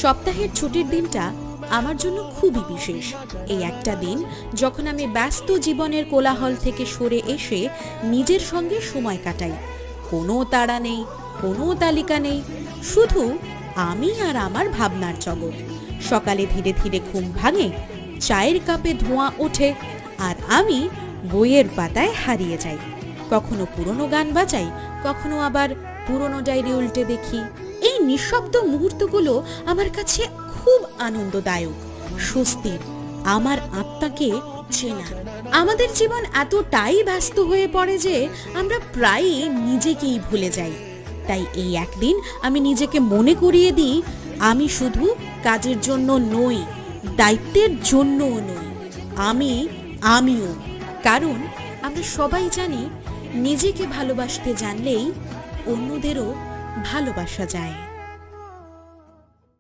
সপ্তাহের ছুটির দিনটা আমার জন্য খুবই বিশেষ। এই একটা দিন যখন আমি ব্যস্ত জীবনের কোলাহল থেকে সরে এসে নিজের সঙ্গে সময় কাটাই। কোনো তাড়া নেই, কোনো তালিকা নেই, শুধু আমি আর আমার ভাবনার জগৎ। সকালে ধীরে ধীরে ঘুম ভাঙে, চায়ের কাপে ধোঁয়া ওঠে, আর আমি বইয়ের পাতায় হারিয়ে যাই। কখনো পুরনো গান বাজাই, কখনো আবার পুরনো ডায়েরি উল্টে দেখি। এই নিঃশব্দ মুহূর্তগুলো আমার কাছে খুব আনন্দদায়ক, স্বস্তির, আমার আত্মাকে চেনার। আমাদের জীবন এতটাই ব্যস্ত হয়ে পড়ে যে আমরা প্রায়ই নিজেকেই ভুলে যাই। তাই এই একদিন আমি নিজেকে মনে করিয়ে দিই, আমি শুধু কাজের জন্য নই, দায়িত্বের জন্যও নই, আমিও। কারণ আমরা সবাই জানি, নিজেকে ভালোবাসতে জানলেই অন্যদেরও ভালোবাসা যায়।